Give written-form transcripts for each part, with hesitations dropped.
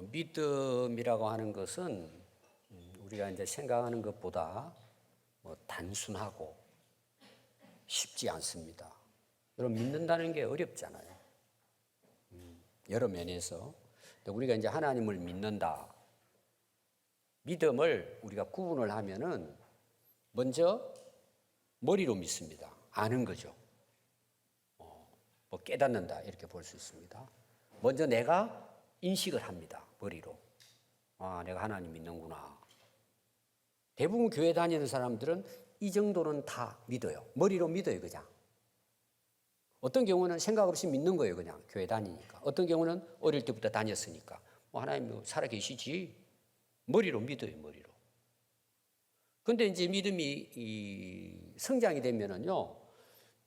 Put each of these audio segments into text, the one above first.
믿음이라고 하는 것은 우리가 이제 생각하는 것보다 단순하고 쉽지 않습니다. 여러분, 믿는다는 게 어렵잖아요. 여러 면에서. 우리가 이제 하나님을 믿는다. 믿음을 우리가 구분을 하면은 먼저 머리로 믿습니다. 아는 거죠. 깨닫는다 이렇게 볼 수 있습니다. 먼저 내가 인식을 합니다. 머리로. 내가 하나님 믿는구나. 대부분 교회 다니는 사람들은 이 정도는 다 믿어요. 머리로 믿어요, 그냥. 어떤 경우는 생각 없이 믿는 거예요, 그냥 교회 다니니까. 어떤 경우는 어릴 때부터 다녔으니까. 하나님 살아계시지. 머리로 믿어요, 머리로. 근데 이제 믿음이 성장이 되면은요,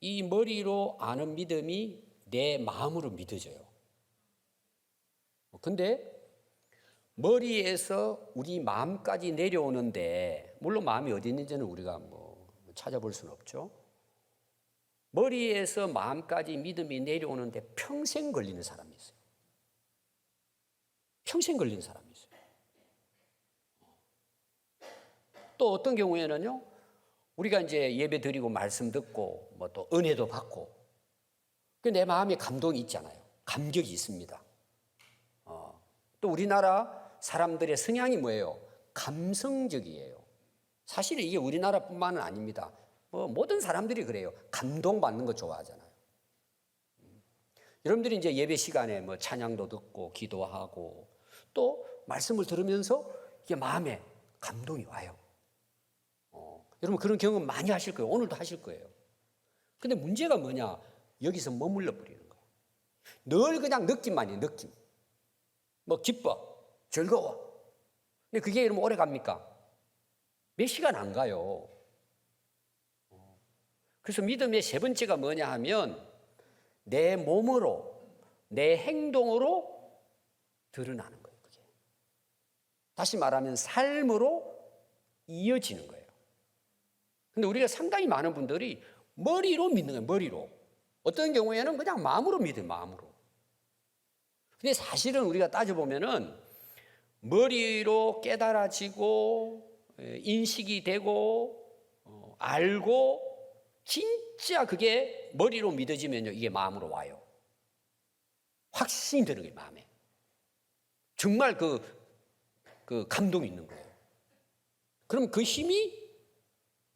이 머리로 아는 믿음이 내 마음으로 믿어져요. 근데 머리에서 우리 마음까지 내려오는데, 물론 마음이 어디 있는지는 우리가 찾아볼 수는 없죠. 머리에서 마음까지 믿음이 내려오는데 평생 걸리는 사람이 있어요. 평생 걸리는 사람이 있어요. 또 어떤 경우에는요, 우리가 이제 예배 드리고 말씀 듣고 또 은혜도 받고 내 마음에 감동이 있잖아요. 감격이 있습니다. 또 우리나라 사람들의 성향이 뭐예요? 감성적이에요. 사실 이게 우리나라뿐만은 아닙니다. 모든 사람들이 그래요. 감동받는 거 좋아하잖아요. 여러분들이 이제 예배 시간에 찬양도 듣고 기도하고 또 말씀을 들으면서 이게 마음에 감동이 와요. 여러분 그런 경험 많이 하실 거예요. 오늘도 하실 거예요. 근데 문제가 뭐냐? 여기서 머물러 버리는 거예요. 늘 그냥 느낌만 해요. 느낌. 기뻐, 즐거워. 근데 그게 이러면 오래 갑니까? 몇 시간 안 가요. 그래서 믿음의 세 번째가 뭐냐 하면 내 몸으로, 내 행동으로 드러나는 거예요. 그게. 다시 말하면 삶으로 이어지는 거예요. 근데 우리가 상당히 많은 분들이 머리로 믿는 거예요. 머리로. 어떤 경우에는 그냥 마음으로 믿어요. 마음으로. 근데 사실은 우리가 따져보면은 머리로 깨달아지고 인식이 되고 알고 진짜 그게 머리로 믿어지면요, 이게 마음으로 와요. 확신이 되는 거예요, 마음에. 정말 그 감동이 있는 거예요. 그럼 그 힘이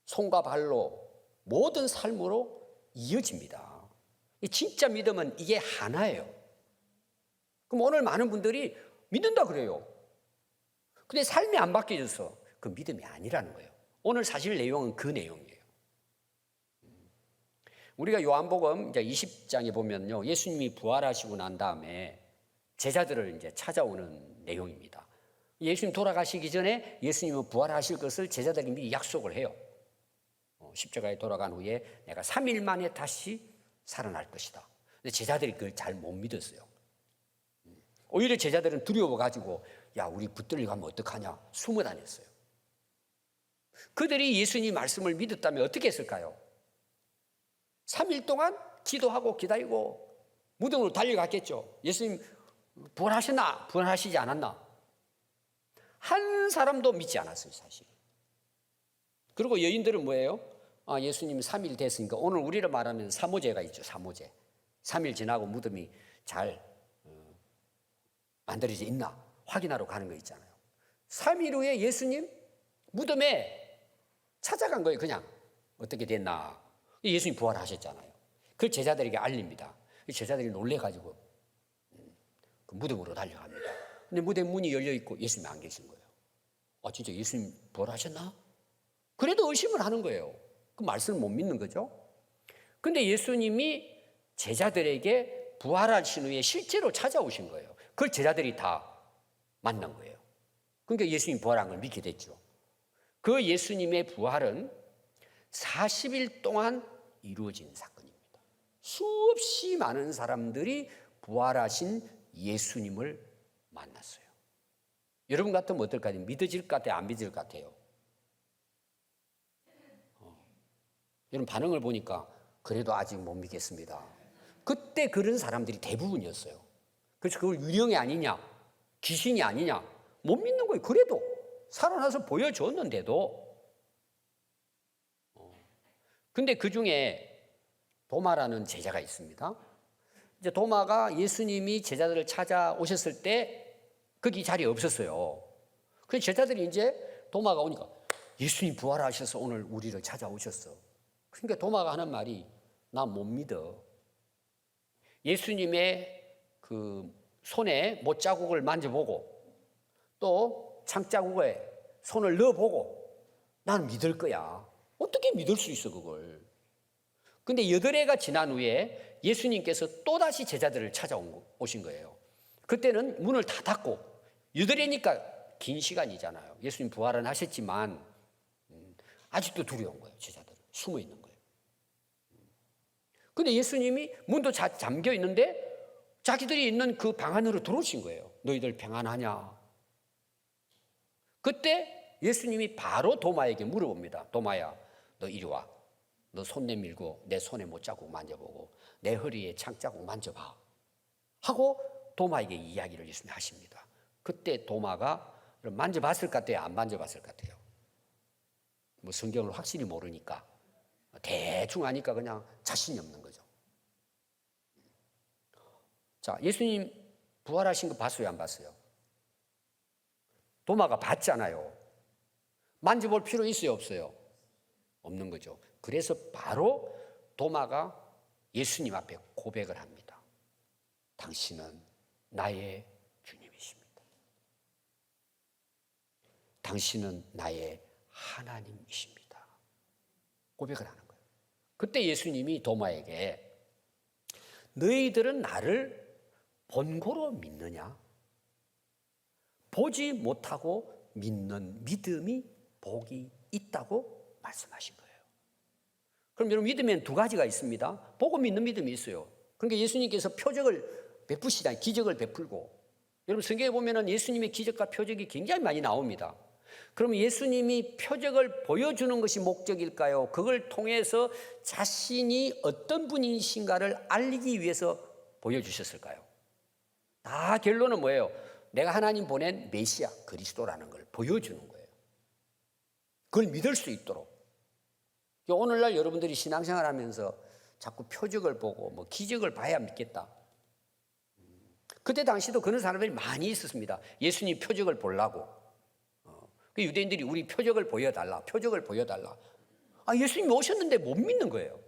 손과 발로 모든 삶으로 이어집니다. 진짜 믿음은 이게 하나예요. 그럼 오늘 많은 분들이 믿는다 그래요. 근데 삶이 안 바뀌어져서 그 믿음이 아니라는 거예요. 오늘 사실 내용은 그 내용이에요. 우리가 요한복음 이제 20장에 보면요, 예수님이 부활하시고 난 다음에 제자들을 이제 찾아오는 내용입니다. 예수님 돌아가시기 전에 예수님은 부활하실 것을 제자들이 미리 약속을 해요. 십자가에 돌아간 후에 내가 3일 만에 다시 살아날 것이다. 근데 제자들이 그걸 잘 못 믿었어요. 오히려 제자들은 두려워가지고 우리 붙들려 가면 어떡하냐 숨어 다녔어요. 그들이 예수님 말씀을 믿었다면 어떻게 했을까요? 3일 동안 기도하고 기다리고 무덤으로 달려갔겠죠. 예수님 부활하셨나? 부활하시지 않았나? 한 사람도 믿지 않았어요, 사실. 그리고 여인들은 뭐예요? 예수님 3일 됐으니까 오늘 우리로 말하면 사모제가 있죠. 사모제. 3일 지나고 무덤이 잘 만들어져 있나 확인하러 가는 거 있잖아요. 3일 후에 예수님 무덤에 찾아간 거예요. 그냥 어떻게 됐나. 예수님 부활하셨잖아요. 그걸 제자들에게 알립니다. 제자들이 놀래가지고 그 무덤으로 달려갑니다. 근데 무덤 문이 열려 있고 예수님이 안 계신 거예요. 진짜 예수님 부활하셨나? 그래도 의심을 하는 거예요. 그 말씀을 못 믿는 거죠. 근데 예수님이 제자들에게 부활하신 후에 실제로 찾아오신 거예요. 그걸 제자들이 다 만난 거예요. 그러니까 예수님 부활한 걸 믿게 됐죠. 그 예수님의 부활은 40일 동안 이루어진 사건입니다. 수없이 많은 사람들이 부활하신 예수님을 만났어요. 여러분 같으면 어떨까요? 믿어질 것 같아요? 안 믿어질 것 같아요? 여러분 반응을 보니까 그래도 아직 못 믿겠습니다. 그때 그런 사람들이 대부분이었어요. 그래서 그걸 유령이 아니냐? 귀신이 아니냐? 못 믿는 거예요. 그래도 살아나서 보여줬는데도. 근데 그 중에 도마라는 제자가 있습니다. 이제 도마가 예수님이 제자들을 찾아오셨을 때 거기 자리에 없었어요. 그래서 제자들이 이제 도마가 오니까 예수님 부활하셔서 오늘 우리를 찾아오셨어. 그러니까 도마가 하는 말이 나 못 믿어. 예수님의 그 손에 못자국을 만져보고 또 창자국에 손을 넣어보고 난 믿을 거야. 어떻게 믿을 수 있어 그걸. 근데 8해가 지난 후에 예수님께서 또다시 제자들을 찾아오신 거예요. 그때는 문을 다 닫고 8해니까 긴 시간이잖아요. 예수님 부활은 하셨지만 아직도 두려운 거예요. 제자들은 숨어 있는 거예요. 근데 예수님이 문도 잠겨 있는데 자기들이 있는 그 방 안으로 들어오신 거예요. 너희들 평안하냐? 그때 예수님이 바로 도마에게 물어봅니다. 도마야, 너 이리 와. 너 손 내밀고 내 손에 못자국 만져보고 내 허리에 창자국 만져봐. 하고 도마에게 이야기를 예수님이 하십니다. 그때 도마가 만져봤을 것 같아요? 안 만져봤을 것 같아요? 뭐 성경을 확실히 모르니까 대충 아니까 그냥 자신이 없는 거죠. 자, 예수님 부활하신 거 봤어요? 안 봤어요? 도마가 봤잖아요. 만져볼 필요 있어요? 없어요? 없는 거죠. 그래서 바로 도마가 예수님 앞에 고백을 합니다. 당신은 나의 주님이십니다. 당신은 나의 하나님이십니다. 고백을 하는 거예요. 그때 예수님이 도마에게 너희들은 나를 본고로 믿느냐? 보지 못하고 믿는 믿음이 복이 있다고 말씀하신 거예요. 그럼 여러분 믿음에는 2가지가 있습니다. 보고 믿는 믿음이 있어요. 그러니까 예수님께서 표적을 베푸시다, 기적을 베풀고. 여러분 성경에 보면은 예수님의 기적과 표적이 굉장히 많이 나옵니다. 그럼 예수님이 표적을 보여주는 것이 목적일까요? 그걸 통해서 자신이 어떤 분이신가를 알리기 위해서 보여주셨을까요? 다 결론은 뭐예요? 내가 하나님 보낸 메시아 그리스도라는 걸 보여주는 거예요. 그걸 믿을 수 있도록. 오늘날 여러분들이 신앙생활 하면서 자꾸 표적을 보고 뭐 기적을 봐야 믿겠다. 그때 당시도 그런 사람들이 많이 있었습니다. 예수님 표적을 보려고. 그 유대인들이 우리 표적을 보여달라. 표적을 보여달라. 예수님이 오셨는데 못 믿는 거예요.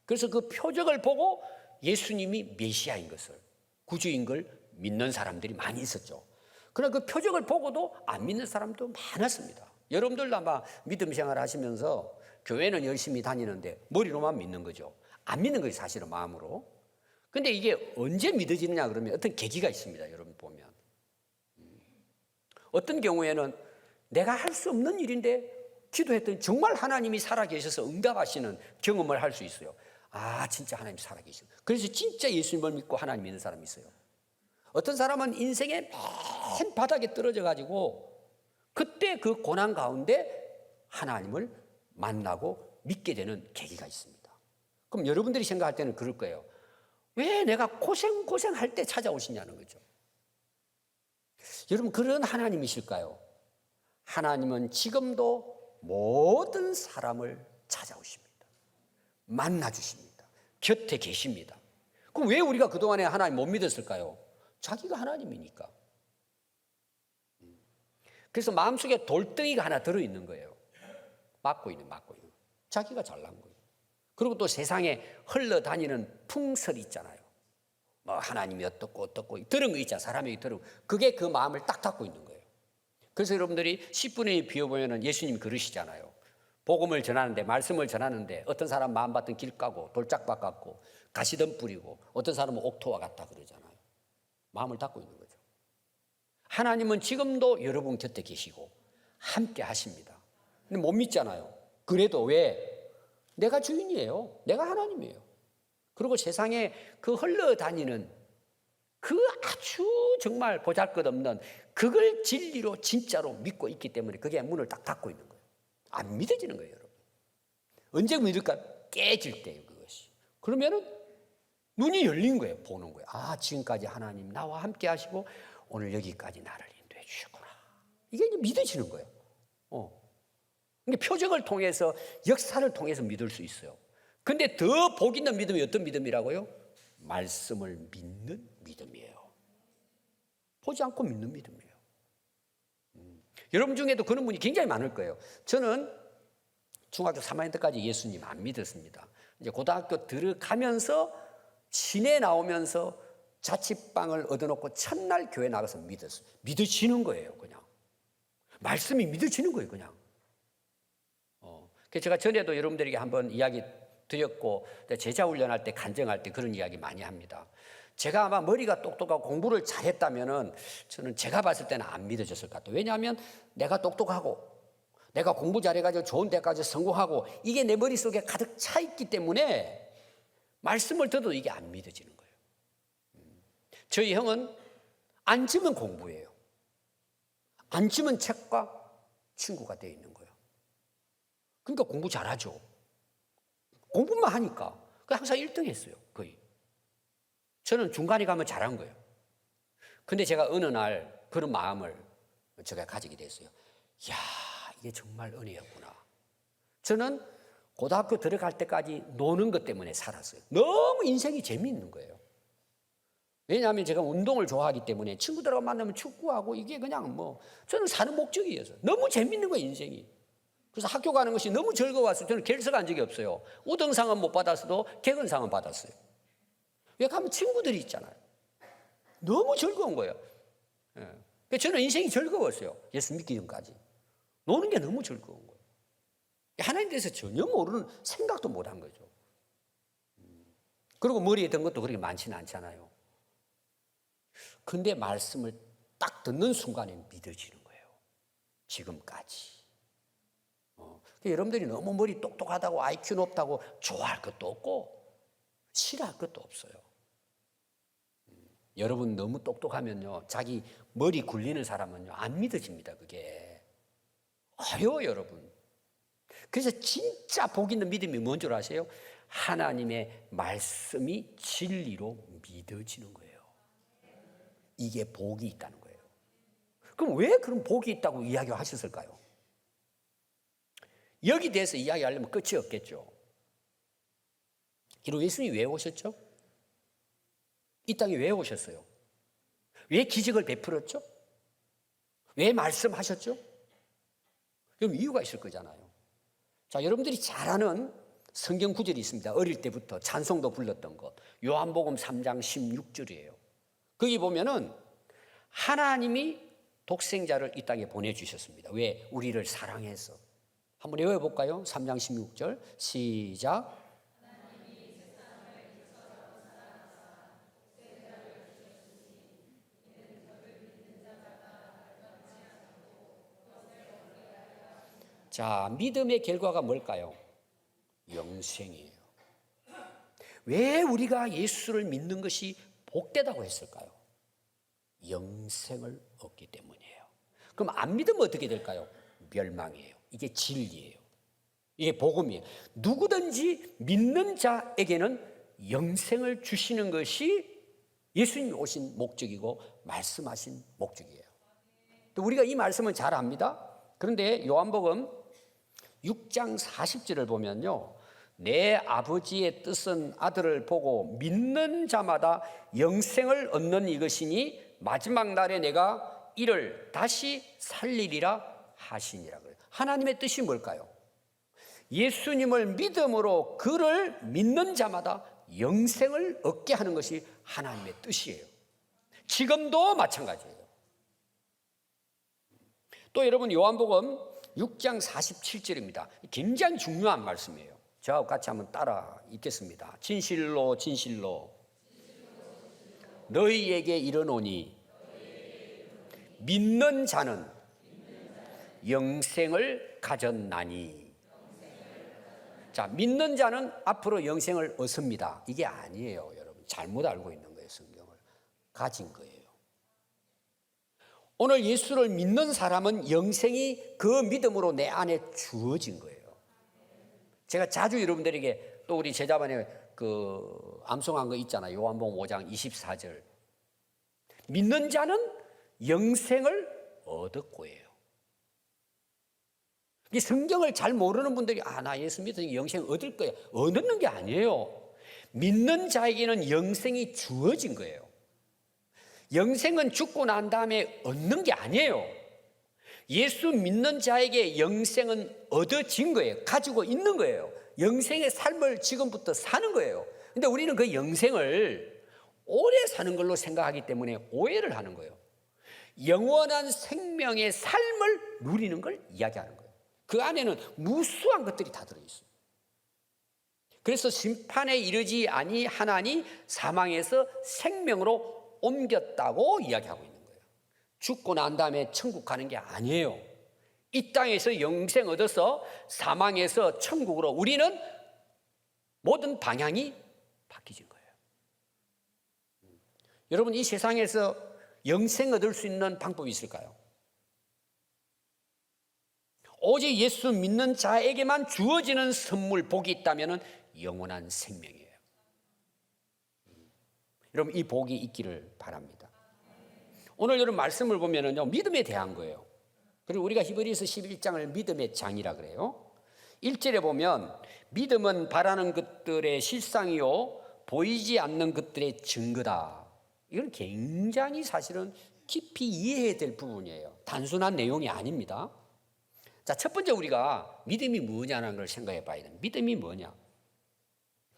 그래서 그 표적을 보고 예수님이 메시아인 것을, 구주인 걸 믿는 사람들이 많이 있었죠. 그러나 그 표적을 보고도 안 믿는 사람도 많았습니다. 여러분들도 아마 믿음 생활 하시면서 교회는 열심히 다니는데 머리로만 믿는 거죠. 안 믿는 거예요, 사실은 마음으로. 근데 이게 언제 믿어지느냐 그러면 어떤 계기가 있습니다. 여러분 보면. 어떤 경우에는 내가 할 수 없는 일인데 기도했더니 정말 하나님이 살아계셔서 응답하시는 경험을 할 수 있어요. 진짜 하나님 살아계시고. 그래서 진짜 예수님을 믿고 하나님 믿는 사람이 있어요. 어떤 사람은 인생의 맨 바닥에 떨어져 가지고 그때 그 고난 가운데 하나님을 만나고 믿게 되는 계기가 있습니다. 그럼 여러분들이 생각할 때는 그럴 거예요. 왜 내가 고생할 때 찾아오시냐는 거죠. 여러분 그런 하나님이실까요? 하나님은 지금도 모든 사람을 찾아오십니다. 만나주십니다. 곁에 계십니다. 그럼 왜 우리가 그동안에 하나님 못 믿었을까요? 자기가 하나님이니까. 그래서 마음속에 돌덩이가 하나 들어있는 거예요. 막고 있는. 자기가 잘난 거예요. 그리고 또 세상에 흘러다니는 풍설이 있잖아요. 뭐 하나님이 어떻고 들은 거 있잖아요. 사람에게 들은 거. 그게 그 마음을 딱 닫고 있는 거예요. 그래서 여러분들이 10분의 1 비워보면 예수님 그러시잖아요. 복음을 전하는데, 말씀을 전하는데 어떤 사람 마음밭은 길 까고 돌짝밭 같고 가시덤 뿌리고 어떤 사람은 옥토와 같다 그러잖아요. 마음을 닫고 있는 거죠. 하나님은 지금도 여러분 곁에 계시고 함께 하십니다. 근데 못 믿잖아요. 그래도 왜? 내가 주인이에요. 내가 하나님이에요. 그리고 세상에 그 흘러다니는 그 아주 정말 보잘것없는 그걸 진리로 진짜로 믿고 있기 때문에 그게 문을 딱 닫고 있는 거예요. 안 믿어지는 거예요, 여러분. 언제 믿을까? 깨질 때예요, 그것이. 그러면은 눈이 열린 거예요. 보는 거예요. 아, 지금까지 하나님 나와 함께 하시고 오늘 여기까지 나를 인도해 주셨구나. 이게 이제 믿어지는 거예요. 그러니까 표적을 통해서, 역사를 통해서 믿을 수 있어요. 근데 더 복 있는 믿음이 어떤 믿음이라고요? 말씀을 믿는 믿음이에요. 보지 않고 믿는 믿음이에요. 여러분 중에도 그런 분이 굉장히 많을 거예요. 저는 중학교 3학년 때까지 예수님 안 믿었습니다. 이제 고등학교 들어가면서 시내 나오면서 자취방을 얻어놓고 첫날 교회 나가서 믿었어요. 믿어지는 거예요, 그냥. 말씀이 믿어지는 거예요, 그냥. 제가 전에도 여러분들에게 한번 이야기 드렸고, 제자 훈련할 때, 간증할 때 그런 이야기 많이 합니다. 제가 아마 머리가 똑똑하고 공부를 잘했다면은 저는 제가 봤을 때는 안 믿어졌을 것 같아요. 왜냐하면 내가 똑똑하고 내가 공부 잘해가지고 좋은 데까지 성공하고 이게 내 머릿속에 가득 차 있기 때문에 말씀을 들어도 이게 안 믿어지는 거예요. 저희 형은 앉으면 공부예요. 앉으면 책과 친구가 되어 있는 거예요. 그러니까 공부 잘하죠. 공부만 하니까 항상 1등 했어요, 거의. 저는 중간에 가면 잘한 거예요. 근데 제가 어느 날 그런 마음을 제가 가지게 됐어요. 이야, 이게 정말 은혜였구나. 저는 고등학교 들어갈 때까지 노는 것 때문에 살았어요. 너무 인생이 재미있는 거예요. 왜냐하면 제가 운동을 좋아하기 때문에 친구들하고 만나면 축구하고 이게 그냥 저는 사는 목적이었어요. 너무 재미있는 거예요, 인생이. 그래서 학교 가는 것이 너무 즐거워서 저는 결석한 적이 없어요. 우등상은 못 받았어도 개근상은 받았어요. 왜 가면 친구들이 있잖아요. 너무 즐거운 거예요. 예. 저는 인생이 즐거웠어요. 예수 믿기 전까지. 노는 게 너무 즐거운 거예요. 하나님에 대해서 전혀 모르는 생각도 못 한 거죠. 그리고 머리에 든 것도 그렇게 많지는 않잖아요. 근데 말씀을 딱 듣는 순간에 믿어지는 거예요. 지금까지. 여러분들이 너무 머리 똑똑하다고 IQ 높다고 좋아할 것도 없고 싫어할 것도 없어요. 여러분 너무 똑똑하면요, 자기 머리 굴리는 사람은요 안 믿어집니다. 그게 어려워요, 여러분. 그래서 진짜 복 있는 믿음이 뭔 줄 아세요? 하나님의 말씀이 진리로 믿어지는 거예요. 이게 복이 있다는 거예요. 그럼 왜 그런 복이 있다고 이야기하셨을까요? 여기 대해서 이야기하려면 끝이 없겠죠. 그리고 예수님이 왜 오셨죠? 이 땅에 왜 오셨어요? 왜 기적을 베풀었죠? 왜 말씀하셨죠? 그럼 이유가 있을 거잖아요. 자, 여러분들이 잘 아는 성경 구절이 있습니다. 어릴 때부터 찬송도 불렀던 것. 요한복음 3장 16절이에요. 거기 보면은 하나님이 독생자를 이 땅에 보내주셨습니다. 왜? 우리를 사랑해서. 한번 외워볼까요? 3장 16절 시작. 자, 믿음의 결과가 뭘까요? 영생이에요. 왜 우리가 예수를 믿는 것이 복되다고 했을까요? 영생을 얻기 때문이에요. 그럼 안 믿으면 어떻게 될까요? 멸망이에요. 이게 진리예요. 이게 복음이에요. 누구든지 믿는 자에게는 영생을 주시는 것이 예수님이 오신 목적이고 말씀하신 목적이에요. 또 우리가 이 말씀은 잘 압니다. 그런데 요한복음 6장 40절을 보면요, 내 아버지의 뜻은 아들을 보고 믿는 자마다 영생을 얻는 이것이니 마지막 날에 내가 이를 다시 살리리라 하시니라 그래요. 하나님의 뜻이 뭘까요? 예수님을 믿음으로 그를 믿는 자마다 영생을 얻게 하는 것이 하나님의 뜻이에요. 지금도 마찬가지예요. 또 여러분 요한복음 6장 47절입니다. 굉장히 중요한 말씀이에요. 저하고 같이 한번 따라 읽겠습니다. 진실로 진실로 너희에게 이르노니 믿는 자는 영생을 가졌나니. 자, 믿는 자는 앞으로 영생을 얻습니다. 이게 아니에요, 여러분. 잘못 알고 있는 거예요. 성경을 가진 거예요. 오늘 예수를 믿는 사람은 영생이 그 믿음으로 내 안에 주어진 거예요. 제가 자주 여러분들에게 또 우리 제자반에 암송한 거 있잖아요. 요한복음 5장 24절. 믿는 자는 영생을 얻었고예요. 이 성경을 잘 모르는 분들이 나 예수 믿으니 영생 얻을 거야. 얻는 게 아니에요. 믿는 자에게는 영생이 주어진 거예요. 영생은 죽고 난 다음에 얻는 게 아니에요. 예수 믿는 자에게 영생은 얻어진 거예요. 가지고 있는 거예요. 영생의 삶을 지금부터 사는 거예요. 근데 우리는 그 영생을 오래 사는 걸로 생각하기 때문에 오해를 하는 거예요. 영원한 생명의 삶을 누리는 걸 이야기하는 거예요. 그 안에는 무수한 것들이 다 들어있어요. 그래서 심판에 이르지 아니하나니 사망에서 생명으로 옮겼다고 이야기하고 있는 거예요. 죽고 난 다음에 천국 가는 게 아니에요. 이 땅에서 영생 얻어서 사망에서 천국으로 우리는 모든 방향이 바뀌진 거예요. 여러분, 이 세상에서 영생 얻을 수 있는 방법이 있을까요? 오직 예수 믿는 자에게만 주어지는 선물, 복이 있다면 영원한 생명이에요. 여러분, 이 복이 있기를 바랍니다. 오늘 여러분 말씀을 보면은요, 믿음에 대한 거예요. 그리고 우리가 히브리서 11장을 믿음의 장이라 그래요. 1절에 보면 믿음은 바라는 것들의 실상이요 보이지 않는 것들의 증거다. 이건 굉장히 사실은 깊이 이해해야 될 부분이에요. 단순한 내용이 아닙니다. 자, 첫 번째 우리가 믿음이 뭐냐는 걸 생각해 봐야 됩니다. 믿음이 뭐냐?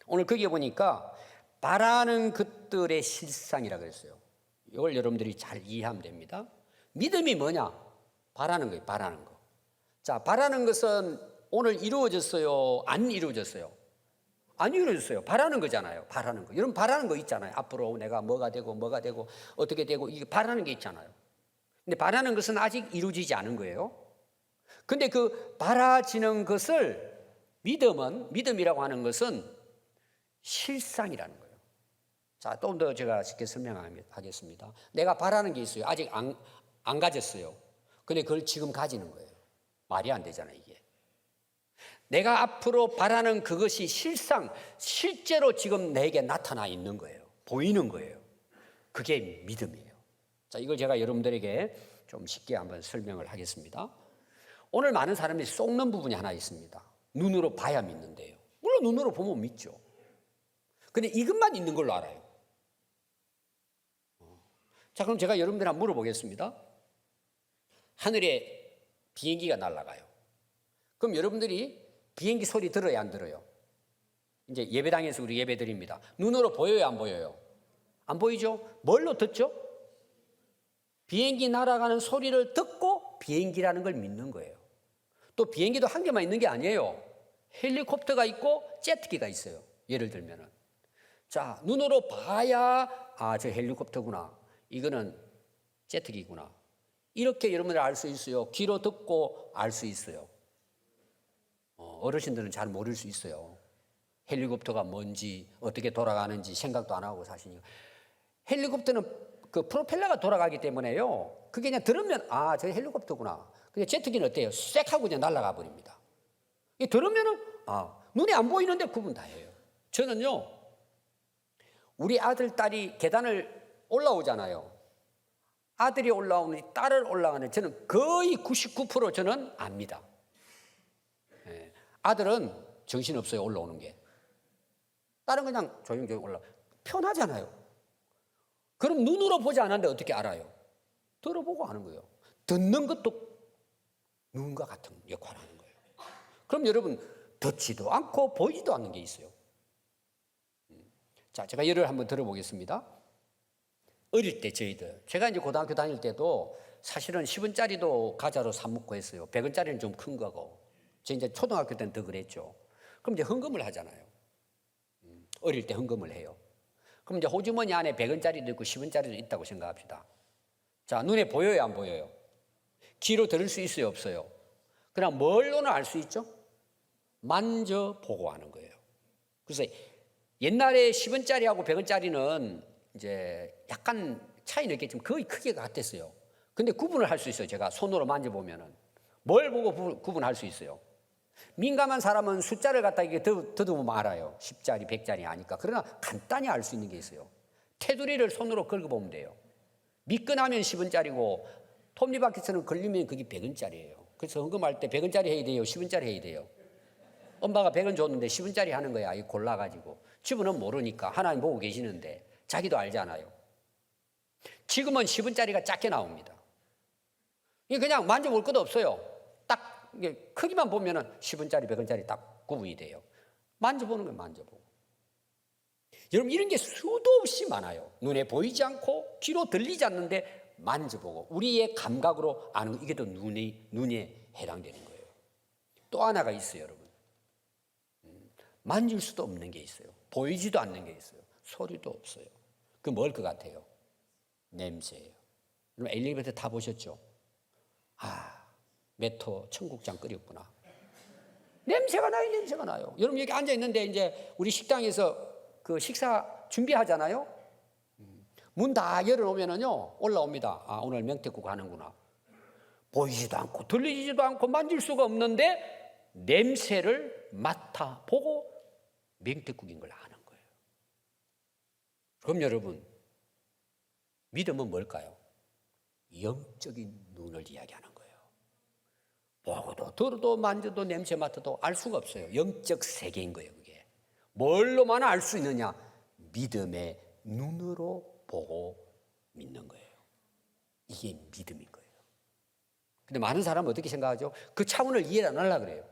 오늘 거기에 보니까 바라는 것들의 실상이라 그랬어요. 이걸 여러분들이 잘 이해하면 됩니다. 믿음이 뭐냐? 바라는 거예요. 바라는 거. 자, 바라는 것은 오늘 이루어졌어요? 안 이루어졌어요? 안 이루어졌어요. 바라는 거잖아요. 바라는 거. 여러분 바라는 거 있잖아요. 앞으로 내가 뭐가 되고 어떻게 되고 이게 바라는 게 있잖아요. 근데 바라는 것은 아직 이루어지지 않은 거예요. 근데 그 바라지는 것을 믿음이라고 하는 것은 실상이라는 거예요. 자, 좀 더 제가 쉽게 설명하겠습니다. 내가 바라는 게 있어요. 아직 안 가졌어요. 근데 그걸 지금 가지는 거예요. 말이 안 되잖아요, 이게. 내가 앞으로 바라는 그것이 실제로 지금 내게 나타나 있는 거예요. 보이는 거예요. 그게 믿음이에요. 자, 이걸 제가 여러분들에게 좀 쉽게 한번 설명을 하겠습니다. 오늘 많은 사람이 속는 부분이 하나 있습니다. 눈으로 봐야 믿는데요. 물론 눈으로 보면 믿죠. 근데 이것만 있는 걸로 알아요. 자, 그럼 제가 여러분들 한번 물어보겠습니다. 하늘에 비행기가 날아가요. 그럼 여러분들이 비행기 소리 들어요, 안 들어요? 이제 예배당에서 우리 예배 드립니다. 눈으로 보여요, 안 보여요? 안 보이죠? 뭘로 듣죠? 비행기 날아가는 소리를 듣고 비행기라는 걸 믿는 거예요. 또 비행기도 한 개만 있는 게 아니에요. 헬리콥터가 있고 제트기가 있어요. 예를 들면은. 자, 눈으로 봐야 저 헬리콥터구나. 이거는 제트기구나. 이렇게 여러분들 알 수 있어요. 귀로 듣고 알 수 있어요. 어르신들은 잘 모를 수 있어요. 헬리콥터가 뭔지 어떻게 돌아가는지 생각도 안 하고 사시니까. 헬리콥터는 그 프로펠러가 돌아가기 때문에요. 그게 그냥 들으면 저 헬리콥터구나. 근데 제트기는 어때요? 쌔 하고 그냥 날아가 버립니다. 들으면은 눈에 안 보이는데 구분 다 해요. 저는요, 우리 아들 딸이 계단을 올라오잖아요. 아들이 올라오는지 딸을 올라가는지 저는 거의 99% 저는 압니다. 아들은 정신없어요, 올라오는 게. 딸은 그냥 조용히 올라. 편하잖아요. 그럼 눈으로 보지 않았는데 어떻게 알아요? 들어보고 아는 거예요. 듣는 것도 눈과 같은 역할을 하는 거예요. 그럼 여러분, 듣지도 않고 보이지도 않는 게 있어요. 자, 제가 예를 한번 들어보겠습니다. 어릴 때 저희들, 제가 이제 고등학교 다닐 때도 사실은 10원짜리도 과자로 사 먹고 했어요. 100원짜리는 좀 큰 거고. 저 이제 초등학교 때는 더 그랬죠. 그럼 이제 헌금을 하잖아요. 어릴 때 헌금을 해요. 그럼 이제 호주머니 안에 100원짜리도 있고 10원짜리도 있다고 생각합시다. 자, 눈에 보여요, 안 보여요? 귀로 들을 수 있어요, 없어요? 그냥 뭘로는 알 수 있죠? 만져보고 하는 거예요. 그래서 옛날에 10원짜리하고 100원짜리는 이제 약간 차이는 있겠지만 거의 크기가 같았어요. 근데 구분을 할 수 있어요. 제가 손으로 만져보면은. 뭘 보고 구분할 수 있어요? 민감한 사람은 숫자를 갖다 이게 더듬으면 알아요. 10짜리, 100짜리 아니까. 그러나 간단히 알 수 있는 게 있어요. 테두리를 손으로 긁어보면 돼요. 미끈하면 10원짜리고 톱니바퀴처럼 걸리면 그게 100원짜리예요. 그래서 헌금할 때 100원짜리 해야 돼요? 10원짜리 해야 돼요? 엄마가 100원 줬는데 10원짜리 하는 거야. 이 골라가지고. 집은 모르니까 하나님 보고 계시는데 자기도 알잖아요. 지금은 10원짜리가 작게 나옵니다. 이게 그냥 만져볼 것도 없어요. 딱 이게 크기만 보면은 10원짜리, 100원짜리 딱 구분이 돼요. 만져보는 건 만져보고. 여러분 이런 게 수도 없이 많아요. 눈에 보이지 않고 귀로 들리지 않는데 만져보고 우리의 감각으로 아는 거, 이게 또 눈에 해당되는 거예요. 또 하나가 있어요, 여러분. 만질 수도 없는 게 있어요. 보이지도 않는 게 있어요. 소리도 없어요. 그 뭘 것 같아요? 냄새예요. 여러분 엘리베이터 타보셨죠? 메토 청국장 끓였구나. 냄새가 나요, 냄새가 나요. 여러분 여기 앉아 있는데 이제 우리 식당에서 그 식사 준비하잖아요. 문 다 열어놓으면은요 올라옵니다. 오늘 명태국 하는구나. 보이지도 않고 들리지도 않고 만질 수가 없는데 냄새를 맡아보고 명태국인 걸 아는 거예요. 그럼 여러분 믿음은 뭘까요? 영적인 눈을 이야기하는 거예요. 보고도 들어도 만져도 냄새 맡아도 알 수가 없어요. 영적 세계인 거예요. 그게 뭘로만 알 수 있느냐? 믿음의 눈으로 보고 믿는 거예요. 이게 믿음인 거예요. 근데 많은 사람은 어떻게 생각하죠? 그 차원을 이해 안 하려고 그래요.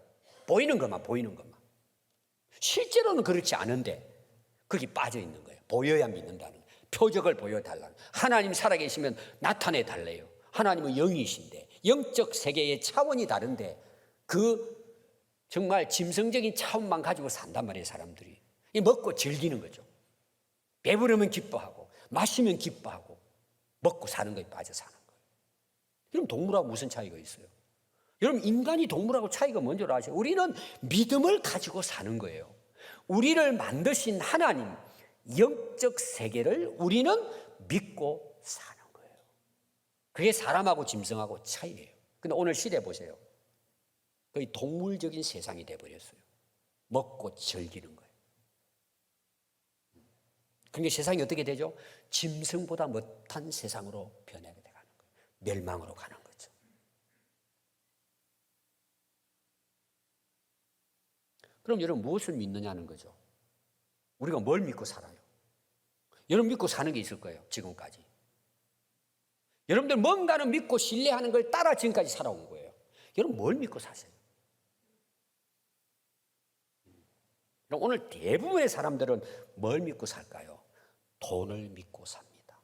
보이는 것만. 실제로는 그렇지 않은데 거기 빠져 있는 거예요. 보여야 믿는다는 거예요. 표적을 보여달라는 거예요. 하나님 살아계시면 나타내 달래요. 하나님은 영이신데 영적 세계의 차원이 다른데 그 정말 짐승적인 차원만 가지고 산단 말이에요. 사람들이 먹고 즐기는 거죠. 배부르면 기뻐하고 마시면 기뻐하고 먹고 사는 거에 빠져 사는 거예요. 여러분 동물하고 무슨 차이가 있어요? 여러분 인간이 동물하고 차이가 뭔지 아세요? 우리는 믿음을 가지고 사는 거예요. 우리를 만드신 하나님 영적 세계를 우리는 믿고 사는 거예요. 그게 사람하고 짐승하고 차이예요. 근데 오늘 시대 보세요. 거의 동물적인 세상이 돼버렸어요. 먹고 즐기는 거예요. 그러니까 세상이 어떻게 되죠? 짐승보다 못한 세상으로 변하게 되는 거예요. 멸망으로 가는 거죠. 그럼 여러분 무엇을 믿느냐는 거죠. 우리가 뭘 믿고 살아요? 여러분 믿고 사는 게 있을 거예요. 지금까지. 여러분들 뭔가는 믿고 신뢰하는 걸 따라 지금까지 살아온 거예요. 여러분 뭘 믿고 사세요? 오늘 대부분의 사람들은 뭘 믿고 살까요? 돈을 믿고 삽니다.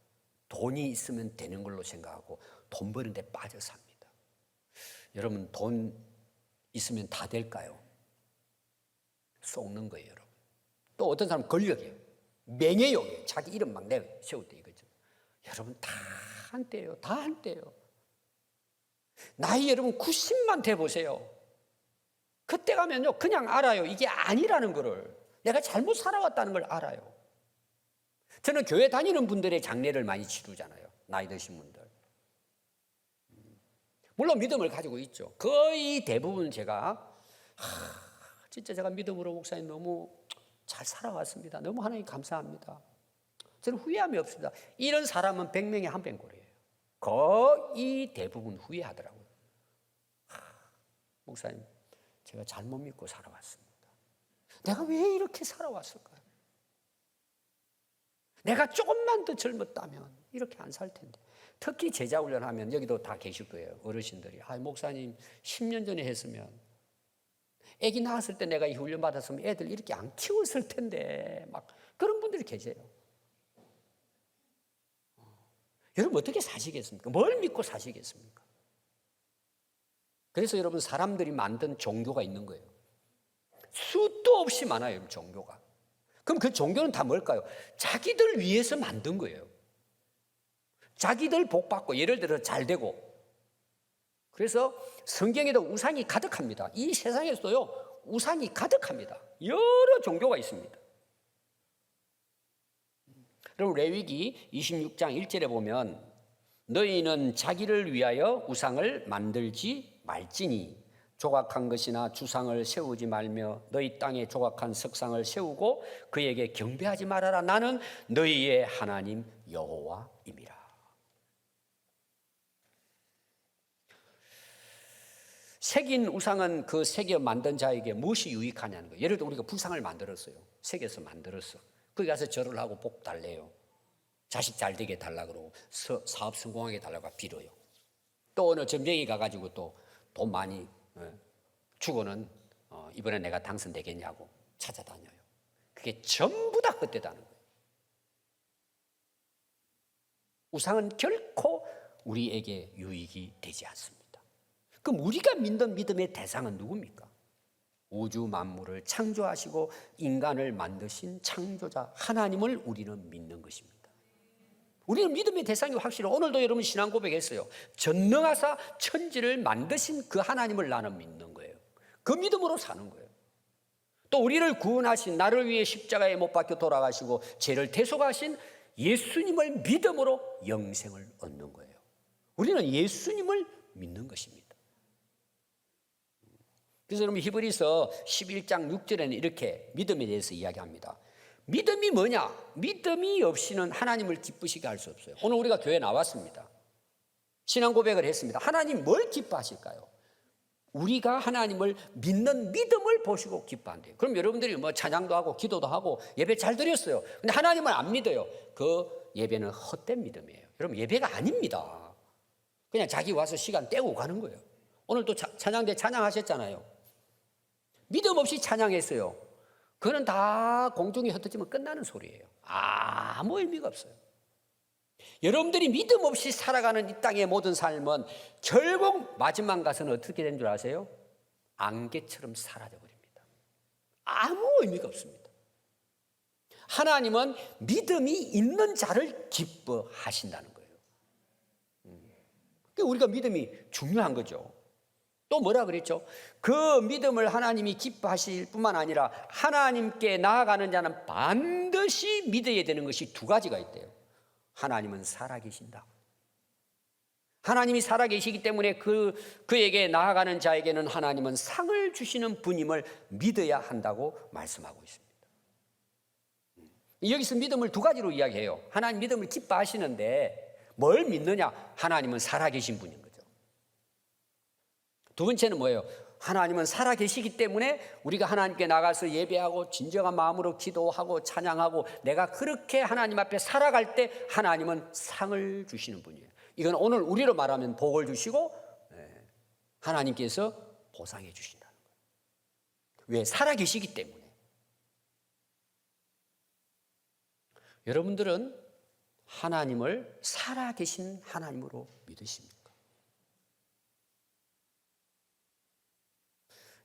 돈이 있으면 되는 걸로 생각하고 돈 버는 데 빠져 삽니다. 여러분 돈 있으면 다 될까요? 속는 거예요, 여러분. 또 어떤 사람은 권력이에요. 명예욕이에요. 자기 이름 막 내세울 때 이거죠. 여러분 다 한때예요. 다 한때예요. 나이 여러분 90만 돼 보세요. 그때 가면요 그냥 알아요. 이게 아니라는 거를. 내가 잘못 살아왔다는 걸 알아요. 저는 교회 다니는 분들의 장례를 많이 치르잖아요. 나이 드신 분들. 물론 믿음을 가지고 있죠. 거의 대부분 제가 진짜 제가 믿음으로 목사님 너무 잘 살아왔습니다. 너무 하나님 감사합니다. 저는 후회함이 없습니다. 이런 사람은 100명에 한 뱅골이에요. 거의 대부분 후회하더라고요. 목사님 제가 잘못 믿고 살아왔습니다. 내가 왜 이렇게 살아왔을까요? 내가 조금만 더 젊었다면 이렇게 안 살 텐데. 특히 제자 훈련하면 여기도 다 계실 거예요. 어르신들이. 목사님 10년 전에 했으면 애기 낳았을 때 내가 이 훈련 받았으면 애들 이렇게 안 키웠을 텐데 막 그런 분들이 계세요. 여러분 어떻게 사시겠습니까? 뭘 믿고 사시겠습니까? 그래서 여러분 사람들이 만든 종교가 있는 거예요. 수도 없이 많아요, 종교가. 그럼 그 종교는 다 뭘까요? 자기들 위해서 만든 거예요. 자기들 복 받고 예를 들어 잘 되고. 그래서 성경에도 우상이 가득합니다. 이 세상에서도요 우상이 가득합니다. 여러 종교가 있습니다. 그럼 레위기 26장 1절에 보면 너희는 자기를 위하여 우상을 만들지 말지니 조각한 것이나 주상을 세우지 말며 너희 땅에 조각한 석상을 세우고 그에게 경배하지 말아라. 나는 너희의 하나님 여호와임이라. 새긴 우상은 그 새겨 만든 자에게 무엇이 유익하냐는 거예요. 예를 들어 우리가 불상을 만들었어요. 새겨서 만들었어. 거기 가서 절을 하고 복 달래요. 자식 잘 되게 달라 그러고 사업 성공하게 달라고 빌어요. 또 어느 점쟁이 가가지고 또 돈 많이 주고는 이번에 내가 당선되겠냐고 찾아다녀요. 그게 전부 다 헛되다는 거예요. 우상은 결코 우리에게 유익이 되지 않습니다. 그럼 우리가 믿는 믿음의 대상은 누굽니까? 우주 만물을 창조하시고 인간을 만드신 창조자 하나님을 우리는 믿는 것입니다. 우리는 믿음의 대상이 확실해요. 오늘도 여러분 신앙 고백했어요. 전능하사 천지를 만드신 그 하나님을 나는 믿는 거예요. 그 믿음으로 사는 거예요. 또 우리를 구원하신, 나를 위해 십자가에 못 박혀 돌아가시고 죄를 대속하신 예수님을 믿음으로 영생을 얻는 거예요. 우리는 예수님을 믿는 것입니다. 그래서 여러분 히브리서 11장 6절에는 이렇게 믿음에 대해서 이야기합니다. 믿음이 뭐냐? 믿음이 없이는 하나님을 기쁘시게 할 수 없어요. 오늘 우리가 교회에 나왔습니다. 신앙 고백을 했습니다. 하나님 뭘 기뻐하실까요? 우리가 하나님을 믿는 믿음을 보시고 기뻐한대요. 그럼 여러분들이 뭐 찬양도 하고 기도도 하고 예배 잘 드렸어요. 근데 하나님을 안 믿어요. 그 예배는 헛된 믿음이에요. 여러분 예배가 아닙니다. 그냥 자기 와서 시간 떼고 가는 거예요. 오늘 또 찬양대 찬양하셨잖아요. 믿음 없이 찬양했어요. 그거는 다 공중에 흩어지면 끝나는 소리예요. 아무 의미가 없어요. 여러분들이 믿음 없이 살아가는 이 땅의 모든 삶은 결국 마지막 가서는 어떻게 된 줄 아세요? 안개처럼 사라져 버립니다. 아무 의미가 없습니다. 하나님은 믿음이 있는 자를 기뻐하신다는 거예요. 그러니까 우리가 믿음이 중요한 거죠. 또 뭐라 그랬죠? 그 믿음을 하나님이 기뻐하실 뿐만 아니라 하나님께 나아가는 자는 반드시 믿어야 되는 것이 두 가지가 있대요. 하나님은 살아계신다. 하나님이 살아계시기 때문에 그에게 나아가는 자에게는 하나님은 상을 주시는 분임을 믿어야 한다고 말씀하고 있습니다. 여기서 믿음을 두 가지로 이야기해요. 하나님 믿음을 기뻐하시는데 뭘 믿느냐? 하나님은 살아계신 분인 거죠. 두 번째는 뭐예요? 하나님은 살아계시기 때문에 우리가 하나님께 나가서 예배하고 진정한 마음으로 기도하고 찬양하고 내가 그렇게 하나님 앞에 살아갈 때 하나님은 상을 주시는 분이에요. 이건 오늘 우리로 말하면 복을 주시고 하나님께서 보상해 주신다는 거예요. 왜? 살아계시기 때문에. 여러분들은 하나님을 살아계신 하나님으로 믿으십니까?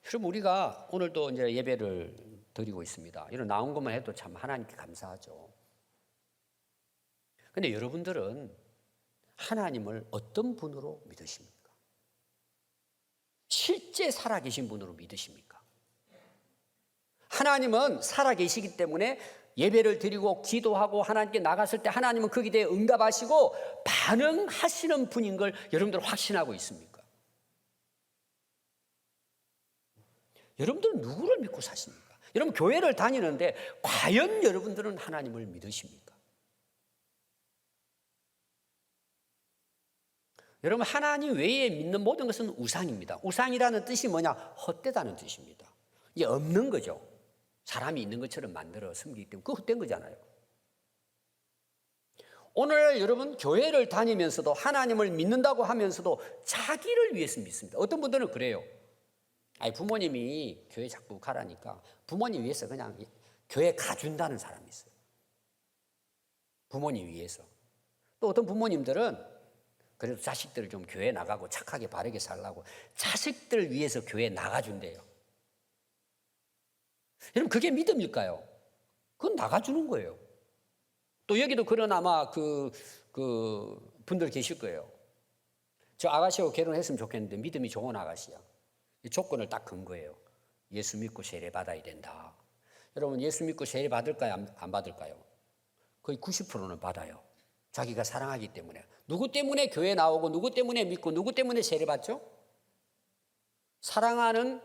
여러분 우리가 오늘도 이제 예배를 드리고 있습니다. 이런 나온 것만 해도 참 하나님께 감사하죠. 그런데 여러분들은 하나님을 어떤 분으로 믿으십니까? 실제 살아계신 분으로 믿으십니까? 하나님은 살아계시기 때문에 예배를 드리고 기도하고 하나님께 나갔을 때 하나님은 거기에 대해 응답하시고 반응하시는 분인 걸 여러분들 확신하고 있습니까? 여러분들은 누구를 믿고 사십니까? 여러분 교회를 다니는데 과연 여러분들은 하나님을 믿으십니까? 여러분 하나님 외에 믿는 모든 것은 우상입니다. 우상이라는 뜻이 뭐냐? 헛되다는 뜻입니다. 이게 없는 거죠. 사람이 있는 것처럼 만들어 섬기기 때문에 그거 헛된 거잖아요. 오늘 여러분 교회를 다니면서도 하나님을 믿는다고 하면서도 자기를 위해서 믿습니다. 어떤 분들은 그래요. 부모님이 교회 자꾸 가라니까 부모님 위해서 그냥 교회 가준다는 사람이 있어요. 부모님 위해서. 또 어떤 부모님들은 그래도 자식들을 좀 교회 나가고 착하게 바르게 살라고 자식들 위해서 교회 나가준대요. 여러분 그게 믿음일까요? 그건 나가주는 거예요. 또 여기도 그런 아마 그 분들 계실 거예요. 저 아가씨하고 결혼했으면 좋겠는데 믿음이 좋은 아가씨야. 이 조건을 딱 건 거예요. 예수 믿고 세례 받아야 된다. 여러분 예수 믿고 세례 받을까요? 안 받을까요? 거의 90%는 받아요. 자기가 사랑하기 때문에. 누구 때문에 교회 나오고 누구 때문에 믿고 누구 때문에 세례 받죠? 사랑하는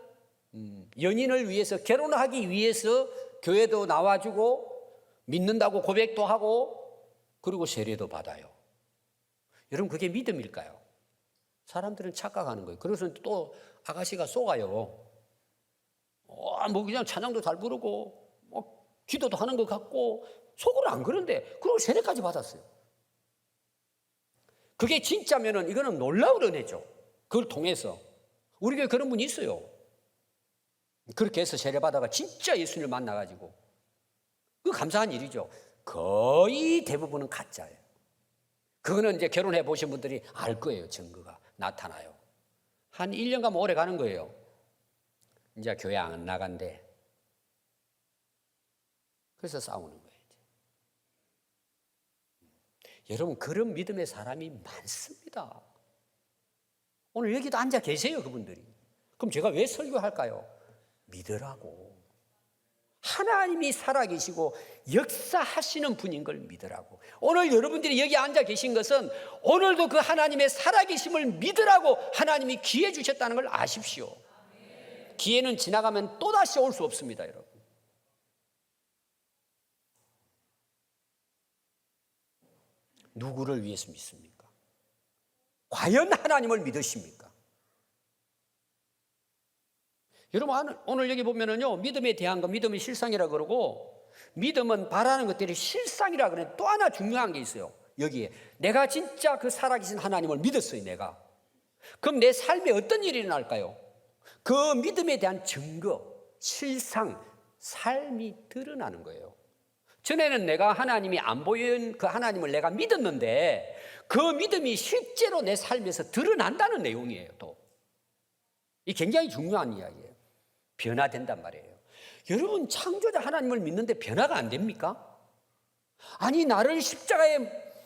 연인을 위해서, 결혼하기 위해서 교회도 나와주고 믿는다고 고백도 하고 그리고 세례도 받아요. 여러분, 그게 믿음일까요? 사람들은 착각하는 거예요. 그래서 또 아가씨가 속아요. 뭐 그냥 찬양도 잘 부르고 기도도 하는 것 같고 속으로 안 그런데 그리고 세례까지 받았어요. 그게 진짜면은 이거는 놀라운 은혜죠. 그걸 통해서 우리 교회 그런 분이 있어요. 그렇게 해서 세례 받아가 진짜 예수님을 만나가지고, 그 감사한 일이죠. 거의 대부분은 가짜예요. 그거는 이제 결혼해 보신 분들이 알 거예요. 증거가 나타나요. 한 1년 가면 오래 가는 거예요. 이제 교회 안 나간대. 그래서 싸우는 거예요. 여러분, 그런 믿음의 사람이 많습니다. 오늘 여기도 앉아 계세요, 그분들이. 그럼 제가 왜 설교할까요? 믿으라고. 하나님이 살아계시고 역사하시는 분인 걸 믿으라고. 오늘 여러분들이 여기 앉아 계신 것은 오늘도 그 하나님의 살아계심을 믿으라고 하나님이 기회 주셨다는 걸 아십시오. 기회는 지나가면 또다시 올 수 없습니다, 여러분. 누구를 위해서 믿습니까? 과연 하나님을 믿으십니까? 여러분, 오늘 여기 보면은요, 믿음에 대한 거, 믿음의 실상이라 그러고, 믿음은 바라는 것들이 실상이라 그래. 또 하나 중요한 게 있어요. 여기에 내가 진짜 그 살아계신 하나님을 믿었어요, 내가. 그럼 내 삶에 어떤 일이 일어날까요? 그 믿음에 대한 증거, 실상, 삶이 드러나는 거예요. 전에는 내가 하나님이 안 보이는 그 하나님을 내가 믿었는데 그 믿음이 실제로 내 삶에서 드러난다는 내용이에요. 또 이 굉장히 중요한 이야기예요. 변화된단 말이에요. 여러분, 창조자 하나님을 믿는데 변화가 안 됩니까? 아니, 나를 십자가에